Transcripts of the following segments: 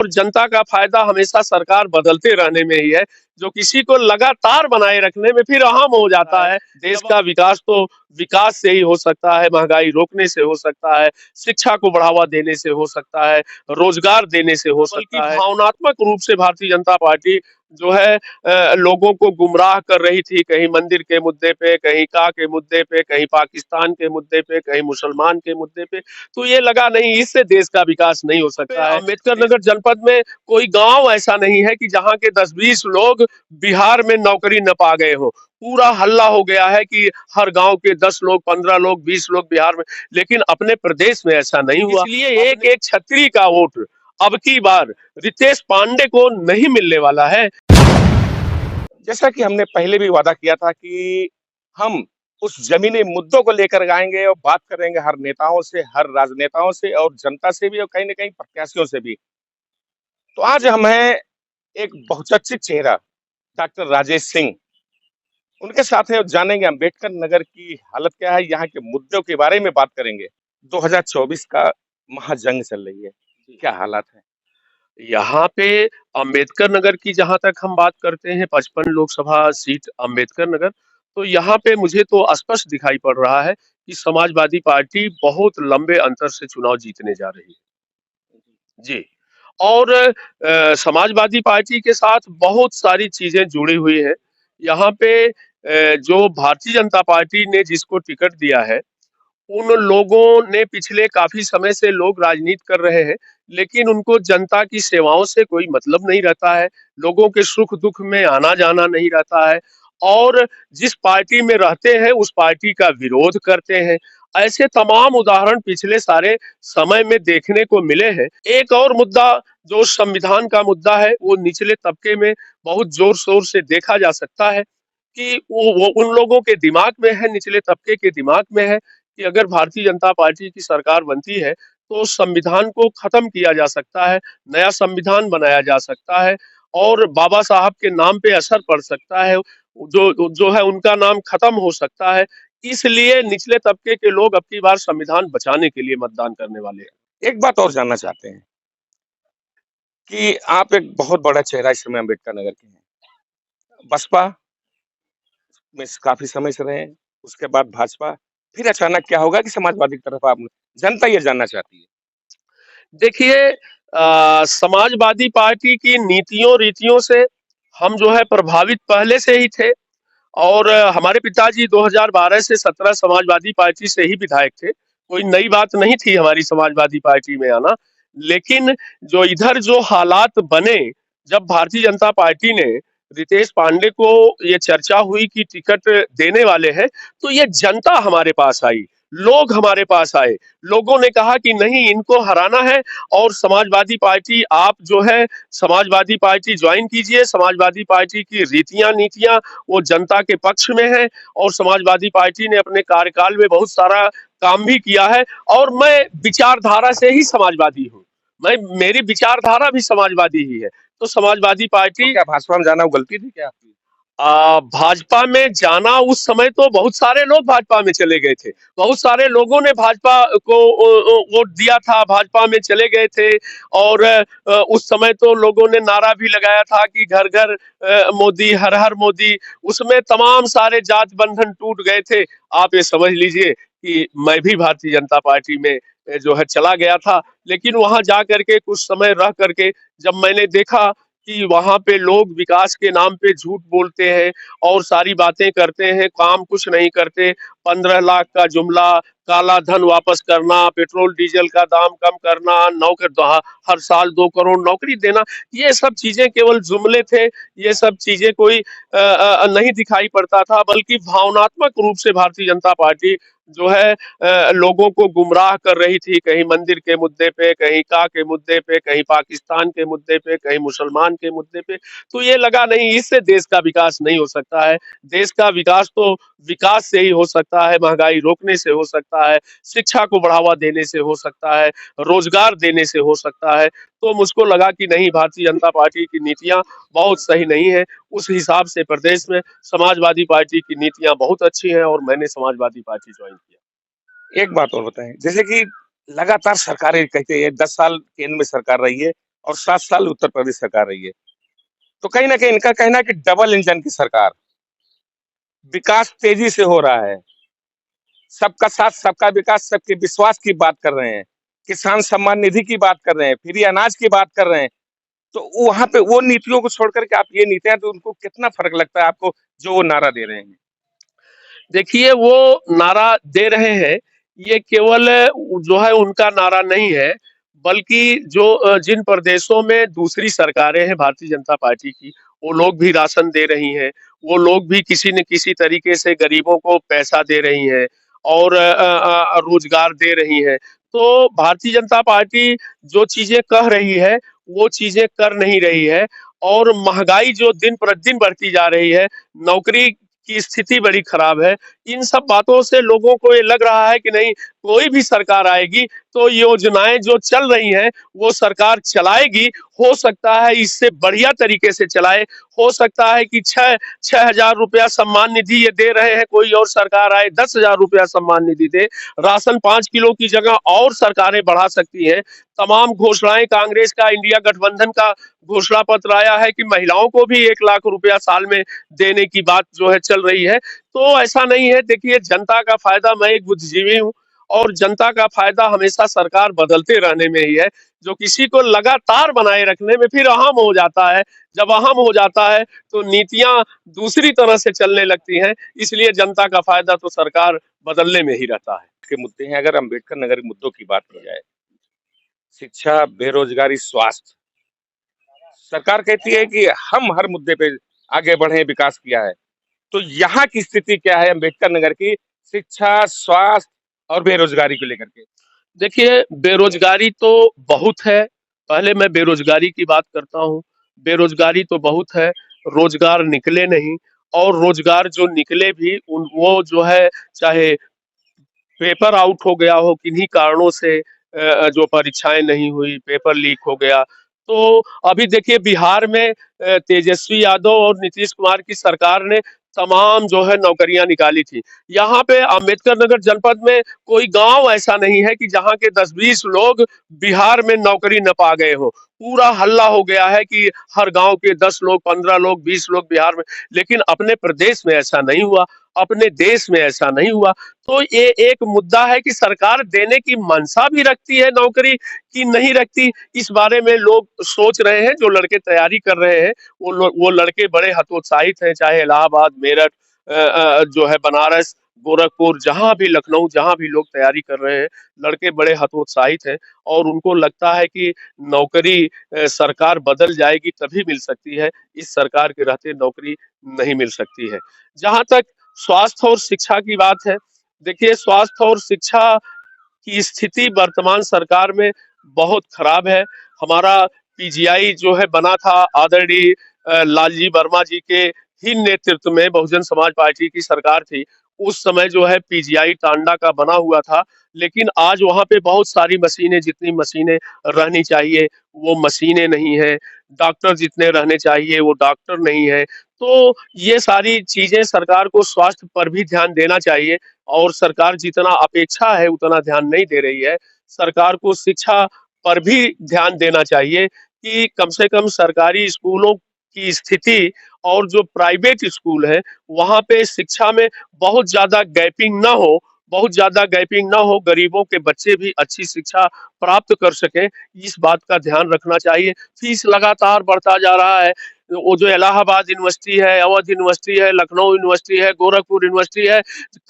और जनता का फायदा हमेशा सरकार बदलते रहने में ही है, जो किसी को लगातार बनाए रखने में फिर अहम हो जाता है। देश का विकास तो विकास से ही हो सकता है, महंगाई रोकने से हो सकता है, शिक्षा को बढ़ावा देने से हो सकता है, रोजगार देने से हो सकता है। भावनात्मक रूप से भारतीय जनता पार्टी जो है लोगों को गुमराह कर रही थी, कहीं मंदिर के मुद्दे पे, कहीं का के मुद्दे पे, कहीं पाकिस्तान के मुद्दे पे, कहीं मुसलमान के मुद्दे पे। तो ये लगा नहीं, इससे देश का विकास नहीं हो सकता है। अम्बेडकर नगर जनपद में कोई गांव ऐसा नहीं है कि जहां के 10-20 लोग बिहार में नौकरी न पा गए हो। पूरा हल्ला हो गया है कि हर गांव के 10 लोग, 15 लोग, 20 लोग बिहार में, लेकिन अपने प्रदेश में ऐसा नहीं हुआ। इसलिए एक एक छतरी का वोट अब की बार रितेश पांडे को नहीं मिलने वाला है। जैसा कि हमने पहले भी वादा किया था कि हम उस जमीनी मुद्दों को लेकर आएंगे और बात करेंगे हर नेताओं से, हर राजनेताओं से और जनता से भी और कहीं न कहीं प्रत्याशियों से भी। तो आज हम हैं एक बहुचर्चित चेहरा डॉक्टर राजेश सिंह, उनके साथ हैं और जानेंगे अम्बेडकर नगर की हालत क्या है, यहाँ के मुद्दों के बारे में बात करेंगे। 2024 का महाजंग चल रही है, क्या हालात हैं? यहाँ पे अंबेडकर नगर की जहां तक हम बात करते हैं, 55 लोकसभा सीट अंबेडकर नगर, तो यहाँ पे मुझे तो स्पष्ट दिखाई पड़ रहा है कि समाजवादी पार्टी बहुत लंबे अंतर से चुनाव जीतने जा रही है जी। और समाजवादी पार्टी के साथ बहुत सारी चीजें जुड़ी हुई हैं। यहाँ पे जो भारतीय जनता पार्टी ने जिसको टिकट दिया है, उन लोगों ने पिछले काफी समय से लोग राजनीति कर रहे हैं, लेकिन उनको जनता की सेवाओं से कोई मतलब नहीं रहता है, लोगों के सुख दुख में आना जाना नहीं रहता है, और जिस पार्टी में रहते हैं उस पार्टी का विरोध करते हैं। ऐसे तमाम उदाहरण पिछले सारे समय में देखने को मिले हैं। एक और मुद्दा जो संविधान का मुद्दा है, वो निचले तबके में बहुत जोर शोर से देखा जा सकता है कि वो उन लोगों के दिमाग में है, निचले तबके के दिमाग में है कि अगर भारतीय जनता पार्टी की सरकार बनती है तो संविधान को खत्म किया जा सकता है, नया संविधान बनाया जा सकता है, और बाबा साहब के नाम पे असर पड़ सकता है, जो जो है उनका नाम खत्म हो सकता है। इसलिए निचले तबके के लोग अब की बार संविधान बचाने के लिए मतदान करने वाले हैं। एक बात और जानना चाहते हैं कि आप एक बहुत बड़ा चेहरा इस समय अम्बेडकर नगर के हैं। बसपा में काफ़ी समय से रहे हैं, उसके बाद भाजपा, फिर अचानक क्या होगा कि समाजवादी की तरफ आप जनता ये जानना चाहती है। देखिए, समाजवादी पार्टी की नीतियों रीतियों से हम जो है प्रभावित पहले से ही थे, और हमारे पिताजी 2012 से 17 समाजवादी पार्टी से ही विधायक थे। कोई नई बात नहीं थी हमारी समाजवादी पार्टी में आना। लेकिन जो इधर जो हालात बने, जब भारतीय जनता पार्टी ने रितेश पांडे को ये चर्चा हुई कि टिकट देने वाले हैं, तो ये जनता हमारे पास आई, लोग हमारे पास आए, लोगों ने कहा कि नहीं, इनको हराना है, और समाजवादी पार्टी आप जो है समाजवादी पार्टी ज्वाइन कीजिए, समाजवादी पार्टी की रीतियां नीतियां वो जनता के पक्ष में है, और समाजवादी पार्टी ने अपने कार्यकाल में बहुत सारा काम भी किया है। और मैं विचारधारा से ही समाजवादी हूँ, मैं मेरी विचारधारा भी समाजवादी ही है। तो समाजवादी तो पार्टी क्या भाजपा में जाना वो गलती थी क्या आपकी? भाजपा में जाना, उस समय तो बहुत सारे लोग भाजपा में चले गए थे, बहुत सारे लोगों ने भाजपा को वोट दिया था, भाजपा में चले गए थे। और उस समय तो लोगों ने नारा भी लगाया था कि घर घर मोदी, हर हर मोदी। उसमें तमाम सारे जात बंधन टूट गए थे। आप ये समझ लीजिए कि मैं भी भारतीय जनता पार्टी में जो है चला गया था, लेकिन वहां जा करके कुछ समय रह करके जब मैंने देखा कि वहां पे लोग विकास के नाम पे झूठ बोलते हैं और सारी बातें करते हैं, काम कुछ नहीं करते। 15 लाख का जुमला, काला धन वापस करना, पेट्रोल डीजल का दाम कम करना, हर साल 2 करोड़ नौकरी देना, ये सब चीजें केवल जुमले थे। ये सब चीजें कोई नहीं दिखाई पड़ता था, बल्कि भावनात्मक रूप से भारतीय जनता पार्टी जो है लोगों को गुमराह कर रही थी, कहीं मंदिर के मुद्दे पे, कहीं का के मुद्दे पे, कहीं पाकिस्तान के मुद्दे पे, कहीं मुसलमान के मुद्दे पे। तो ये लगा नहीं, इससे देश का विकास नहीं हो सकता है। देश का विकास तो विकास से ही हो सकता है, महंगाई रोकने से हो सकता है, शिक्षा को बढ़ावा देने से हो सकता है, रोजगार देने से हो सकता है। तो मुझको लगा कि नहीं, भारतीय जनता पार्टी की नीतियां बहुत सही नहीं है। उस हिसाब से प्रदेश में समाजवादी पार्टी की नीतियां बहुत अच्छी हैं, और मैंने समाजवादी पार्टी ज्वाइन किया। एक बात और बताएं, जैसे कि लगातार सरकारें कहते हैं 10 साल केंद्र में सरकार रही है, और 7 साल उत्तर प्रदेश सरकार रही है। तो कहीं न कहीं इनका कहना है कि डबल इंजन की सरकार, विकास तेजी से हो रहा है। सबका साथ, सबका विकास, सबके विश्वास की बात कर रहे हैं। किसान सम्मान निधि की बात कर रहे हैं, फ्री अनाज की बात कर रहे हैं। तो वहाँ पे वो नीतियों को छोड़ कर के आप ये नीतियाँ, तो उनको कितना फ़र्क लगता है आपको जो वो नारा दे रहे हैं? देखिए, वो नारा दे रहे हैं, ये केवल जो है उनका नारा नहीं है, बल्कि जो जिन प्रदेशों में दूसरी सरकारें हैं भारतीय जनता पार्टी की, वो लोग भी राशन दे रही हैं, वो लोग भी किसी न किसी तरीके से गरीबों को पैसा दे रही हैं और रोज़गार दे रही हैं। तो भारतीय जनता पार्टी जो चीज़ें कह रही है, वो चीज़ें कर नहीं रही है और महँगाई जो दिन प्रतिदिन बढ़ती जा रही है, नौकरी की स्थिति बड़ी खराब है। इन सब बातों से लोगों को ये लग रहा है कि नहीं, कोई भी सरकार आएगी तो योजनाएं जो चल रही हैं वो सरकार चलाएगी। हो सकता है इससे बढ़िया तरीके से चलाए। हो सकता है कि 6,000 रुपया सम्मान निधि ये दे रहे हैं, कोई और सरकार आए 10,000 रुपया सम्मान निधि दे। राशन 5 किलो की जगह और सरकारें बढ़ा सकती हैं। तमाम घोषणाएं कांग्रेस का, इंडिया गठबंधन का घोषणा पत्र आया है कि महिलाओं को भी 1 लाख रुपया साल में देने की बात जो है चल रही है। तो ऐसा नहीं है, देखिए जनता का फायदा, मैं एक बुद्धिजीवी हूँ और जनता का फायदा हमेशा सरकार बदलते रहने में ही है। जो किसी को लगातार बनाए रखने में फिर अहम हो जाता है। जब अहम हो जाता है तो नीतियां दूसरी तरह से चलने लगती हैं। इसलिए जनता का फायदा तो सरकार बदलने में ही रहता है। के मुद्दे हैं, अगर अम्बेडकर नगर के मुद्दों की बात की जाए, शिक्षा, बेरोजगारी, स्वास्थ्य, सरकार कहती है कि हम हर मुद्दे पे आगे बढ़े, विकास किया है। तो यहाँ की स्थिति क्या है अम्बेडकर नगर की, शिक्षा, स्वास्थ्य और बेरोजगारी को लेकर के? देखिए, बेरोजगारी तो बहुत है। पहले मैं बेरोजगारी की बात करता हूँ। बेरोजगारी तो बहुत है, रोजगार निकले नहीं और रोजगार जो निकले भी उन वो जो है, चाहे पेपर आउट हो गया हो किन्हीं कारणों से, जो परीक्षाएं नहीं हुई, पेपर लीक हो गया। तो अभी देखिए बिहार में तेजस्वी यादव और नीतीश कुमार की सरकार ने तमाम जो है नौकरियां निकाली थी। यहाँ पे अम्बेडकर नगर जनपद में कोई गांव ऐसा नहीं है कि जहाँ के 10-20 लोग बिहार में नौकरी न पा गए हो। पूरा हल्ला हो गया है कि हर गांव के 10 लोग, 15 लोग, 20 लोग बिहार में। लेकिन अपने प्रदेश में ऐसा नहीं हुआ, अपने देश में ऐसा नहीं हुआ। तो ये एक मुद्दा है कि सरकार देने की मंशा भी रखती है नौकरी कि नहीं रखती, इस बारे में लोग सोच रहे हैं। जो लड़के तैयारी कर रहे हैं वो लड़के बड़े हतोत्साहित हैं, चाहे इलाहाबाद, मेरठ, जो है बनारस, गोरखपुर, जहां भी, लखनऊ, जहां भी लोग तैयारी कर रहे हैं, लड़के बड़े हतोत्साहित हैं और उनको लगता है कि नौकरी सरकार बदल जाएगी तभी मिल सकती है, इस सरकार के रहते नौकरी नहीं मिल सकती है। जहां तक स्वास्थ्य और शिक्षा की बात है, देखिए स्वास्थ्य और शिक्षा की स्थिति वर्तमान सरकार में बहुत खराब है। हमारा पीजीआई जो है बना था आदरणीय लालजी वर्मा जी के ही नेतृत्व में, बहुजन समाज पार्टी की सरकार थी। उस समय जो है पीजीआई टांडा का बना हुआ था, लेकिन आज वहां पे बहुत सारी मशीनें, जितनी मशीनें रहनी चाहिए वो मशीनें नहीं है। डॉक्टर जितने रहने चाहिए वो डॉक्टर नहीं है। तो ये सारी चीजें, सरकार को स्वास्थ्य पर भी ध्यान देना चाहिए और सरकार जितना अपेक्षा है उतना ध्यान नहीं दे रही है। सरकार को शिक्षा पर भी ध्यान देना चाहिए कि कम से कम सरकारी स्कूलों की स्थिति और जो प्राइवेट स्कूल है वहां पे शिक्षा में बहुत ज्यादा गैपिंग ना हो, बहुत ज्यादा गैपिंग ना हो, गरीबों के बच्चे भी अच्छी शिक्षा प्राप्त कर सके, इस बात का ध्यान रखना चाहिए। फीस लगातार बढ़ता जा रहा है। वो जो इलाहाबाद यूनिवर्सिटी है, अवध यूनिवर्सिटी है, लखनऊ यूनिवर्सिटी है, गोरखपुर यूनिवर्सिटी है,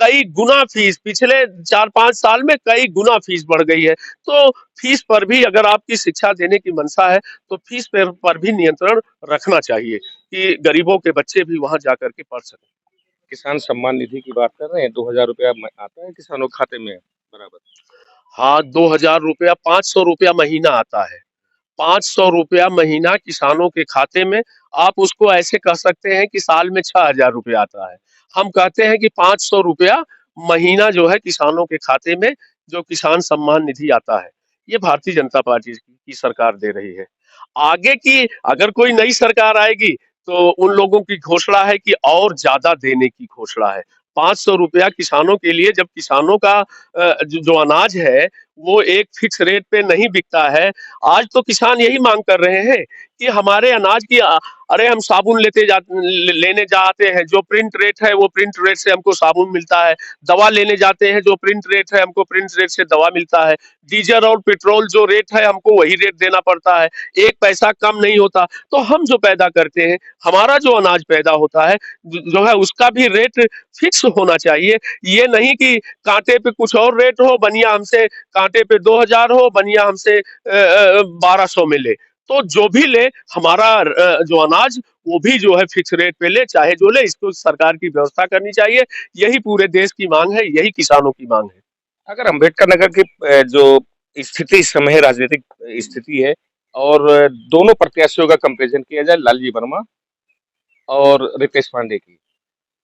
कई गुना फीस, पिछले 4-5 साल में कई गुना फीस बढ़ गई है। तो फीस पर भी अगर आपकी शिक्षा देने की मंशा है तो फीस पर भी नियंत्रण रखना चाहिए कि गरीबों के बच्चे भी वहां जाकर के पढ़ सकें। किसान सम्मान निधि की बात कर रहे हैं, 2,000 रुपया आता है किसानों के खाते में बराबर? हाँ, 2,000 रुपया, 500 रुपया महीना आता है। 500 रुपया महीना किसानों के खाते में। आप उसको ऐसे कह सकते हैं कि साल में 6,000 रुपया आता है। हम कहते हैं कि 500 रुपया महीना जो है किसानों के खाते में, जो किसान सम्मान निधि आता है, ये भारतीय जनता पार्टी की सरकार दे रही है। आगे की अगर कोई नई सरकार आएगी तो उन लोगों की घोषणा है कि और ज्यादा देने की घोषणा है। 500 रुपया किसानों के लिए, जब किसानों का जो अनाज है वो एक फिक्स रेट पे नहीं बिकता है। आज तो किसान यही मांग कर रहे हैं कि हमारे अनाज की अरे हम साबुन लेने जाते हैं, जो प्रिंट रेट है वो प्रिंट रेट से हमको साबुन मिलता है। दवा लेने जाते हैं, जो प्रिंट रेट है हमको प्रिंट रेट से दवा मिलता है। डीजल और पेट्रोल जो रेट है हमको वही रेट देना पड़ता है, एक पैसा कम नहीं होता। तो हम जो पैदा करते हैं, हमारा जो अनाज पैदा होता है, जो है उसका भी रेट फिक्स होना चाहिए। ये नहीं कि कांटे पे कुछ और रेट हो, बनिया हमसे कांटे पे 2000 हो, बनिया हमसे 1200 में ले। तो जो भी ले, हमारा जो अनाज वो भी जो है फिक्स रेट पे ले, चाहे जो ले। इसको सरकार की व्यवस्था करनी चाहिए। यही पूरे देश की मांग है, यही किसानों की मांग है। अगर अम्बेडकर नगर की जो स्थिति इस समय राजनीतिक स्थिति है और दोनों प्रत्याशियों का कंपैरिजन किया जाए, लालजी वर्मा और रितेश पांडे की,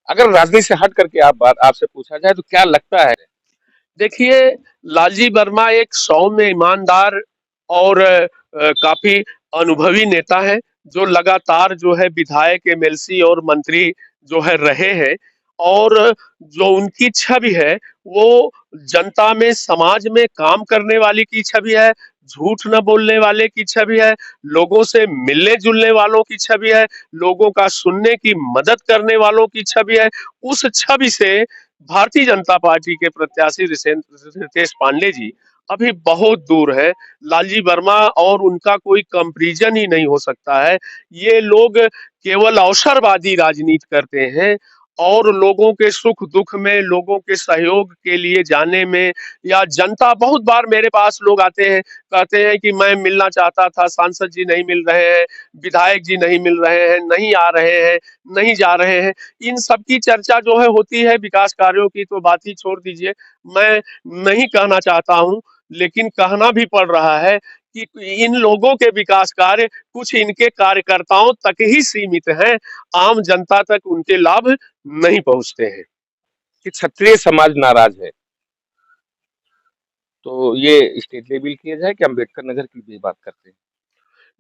अगर राजनीति से हट करके आप बात आपसे पूछा जाए तो क्या लगता है? देखिए, लालजी वर्मा एक सौम्य, ईमानदार और काफी अनुभवी नेता है, जो लगातार जो है विधायक, एमएलसी और मंत्री जो है रहे हैं। और जो उनकी छवि है, वो जनता में, समाज में काम करने वाले की छवि है, झूठ न बोलने वाले की छवि है, लोगों से मिलने जुलने वालों की छवि है, लोगों का सुनने की मदद करने वालों की छवि है। उस छवि से भारतीय जनता पार्टी के प्रत्याशी रितेश पांडे जी अभी बहुत दूर है। लालजी वर्मा और उनका कोई कंपैरिजन ही नहीं हो सकता है। ये लोग केवल अवसरवादी राजनीति करते हैं, और लोगों के सुख दुख में, लोगों के सहयोग के लिए जाने में, या जनता, बहुत बार मेरे पास लोग आते हैं, कहते हैं कि मैं मिलना चाहता था, सांसद जी नहीं मिल रहे हैं, विधायक जी नहीं मिल रहे हैं, नहीं आ रहे हैं, नहीं जा रहे हैं। इन सब की चर्चा जो है होती है, विकास कार्यों की तो बात ही छोड़ दीजिए। मैं नहीं कहना चाहता हूं, लेकिन कहना भी पड़ रहा है कि इन लोगों के विकास कार्य कुछ इनके कार्यकर्ताओं तक ही सीमित हैं, आम जनता तक उनके लाभ नहीं पहुंचते हैं। कि क्षत्रिय समाज नाराज है, तो ये स्टेट लेवल किया जाए कि अम्बेडकर नगर की भी बात करते हैं?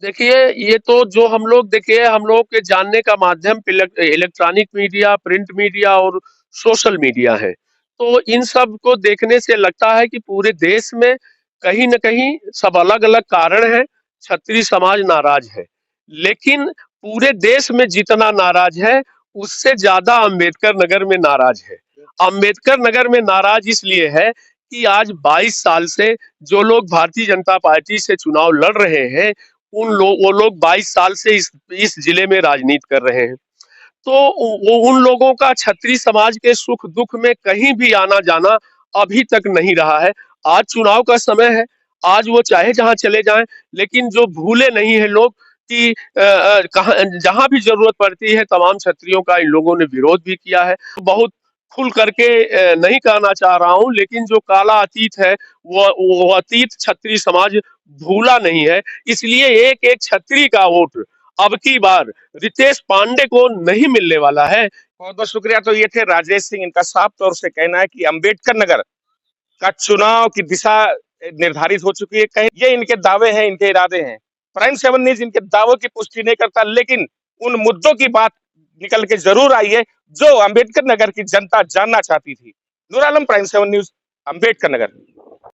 देखिए, ये तो जो हम लोग, देखिए हम लोग के जानने का माध्यम इलेक्ट्रॉनिक मीडिया, प्रिंट मीडिया और सोशल मीडिया है। तो इन सब को देखने से लगता है कि पूरे देश में कहीं न कहीं सब अलग-अलग कारण हैं, क्षत्रिय समाज नाराज है। लेकिन पूरे देश में जितना नाराज है, उससे ज्यादा अम्बेडकर नगर में नाराज है। अम्बेडकर नगर में नाराज इसलिए है कि आज 22 साल से जो लोग भारतीय जनता पार्टी से चुनाव लड़ रहे हैं, वो लोग 22 साल से इस जिले में राजनीति कर रहे हैं। तो वो उन लोगों का छत्री समाज के सुख दुख में कहीं भी आना जाना अभी तक नहीं रहा है। आज चुनाव का समय है, आज वो चाहे जहां चले जाएं, लेकिन जो भूले नहीं है लोग कि कहाँ जहां भी जरूरत पड़ती है, तमाम छत्रियों का इन लोगों ने विरोध भी किया है। बहुत खुल करके नहीं कहना चाह रहा हूं, लेकिन जो काला अतीत है, वो अतीत छत्री समाज भूला नहीं है। इसलिए एक एक छत्री का वोट अब की बार रितेश पांडे को नहीं मिलने वाला है। बहुत बहुत शुक्रिया। तो ये थे राजेश सिंह, इनका साफ तौर से कहना है कि अम्बेडकर नगर का चुनाव की दिशा निर्धारित हो चुकी है। कहीं ये इनके दावे हैं, इनके इरादे हैं। प्राइम 7 न्यूज इनके दावों की पुष्टि नहीं करता, लेकिन उन मुद्दों की बात निकल के जरूर आई है जो अम्बेडकर नगर की जनता जानना चाहती थी। Noor Alam, prime 7 news, Ambedkar Nagar.